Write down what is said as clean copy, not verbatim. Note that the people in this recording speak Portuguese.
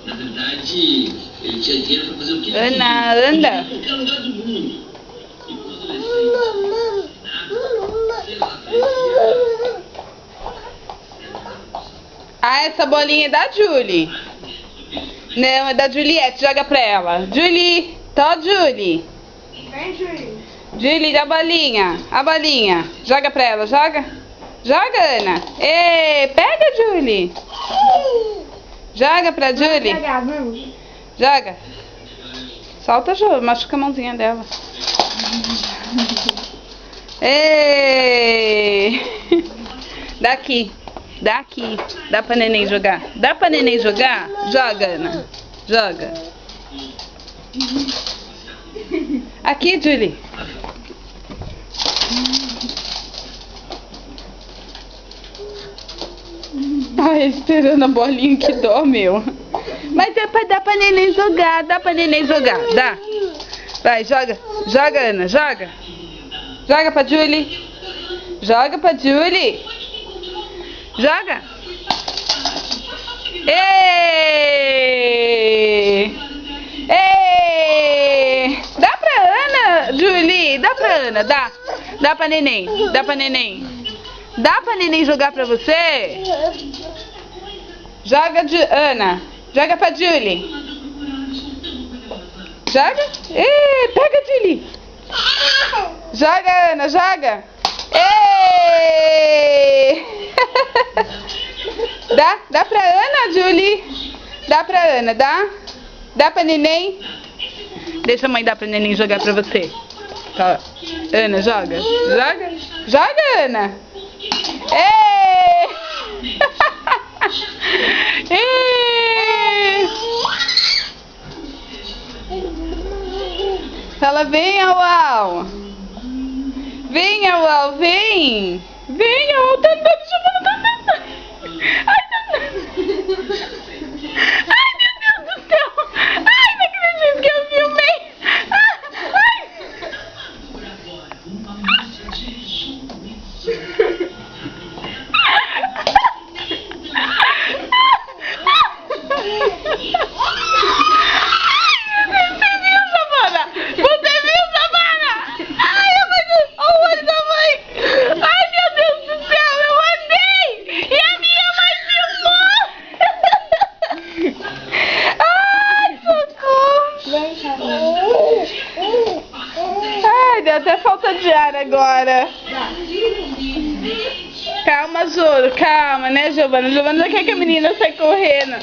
Na verdade, ele tinha dinheiro pra fazer o que Ana, anda. em qualquer lugar do mundo. E quando ele Ah, essa bolinha é da Julie. Não, é da Juliette. Joga pra ela. Julie. Tó, Julie. Vem, Julie. Julie, dá a bolinha. A bolinha. Joga pra ela. Joga. Joga, Ana. Ê, pega, Julie. Joga pra Julie. Vamos. Joga. Solta, Ju. Machuca a mãozinha dela. Ê. Daqui. Daqui. Dá pra neném jogar. Dá pra neném jogar? Joga, Ana. Joga. Aqui, Julie. Ai, esperando a bolinha, que dó, meu. Mas dá pra neném jogar. Dá pra neném jogar. Dá. Vai, joga. Joga, Ana. Joga. Joga pra Julie. Joga pra Julie. Joga. Ê! Ê! Dá pra Ana, Julie. Dá pra Ana. Dá. Dá pra neném. Dá pra neném. Dá pra neném jogar pra você? Joga, Ana. Joga pra Julie. Joga. Ê, pega, Julie. Joga, Ana. Joga. Ê! Dá pra Ana, Julie? Dá pra Ana, dá? Dá pra neném? Deixa a mãe dar pra neném jogar pra você. Tá. Ana, joga. Joga. Joga, Ana. Ê! Ê! Fala, vem, Uau. Vem, Uau, vem. Vem, Uau. Tá me chamando, tá. Ai, tá. Ai, meu Deus do céu. Ai, não acredito que eu filmei. Ai. Você viu, Giovana? Você viu, Giovana? Ai, o olho da mãe. Ai, meu Deus do céu, eu andei. E a minha mãe filmou. Ai, socorro. Ai, deu até falta de ar agora. Calma, Juro, calma, né, Giovana? Giovana já quer que a menina saia correndo.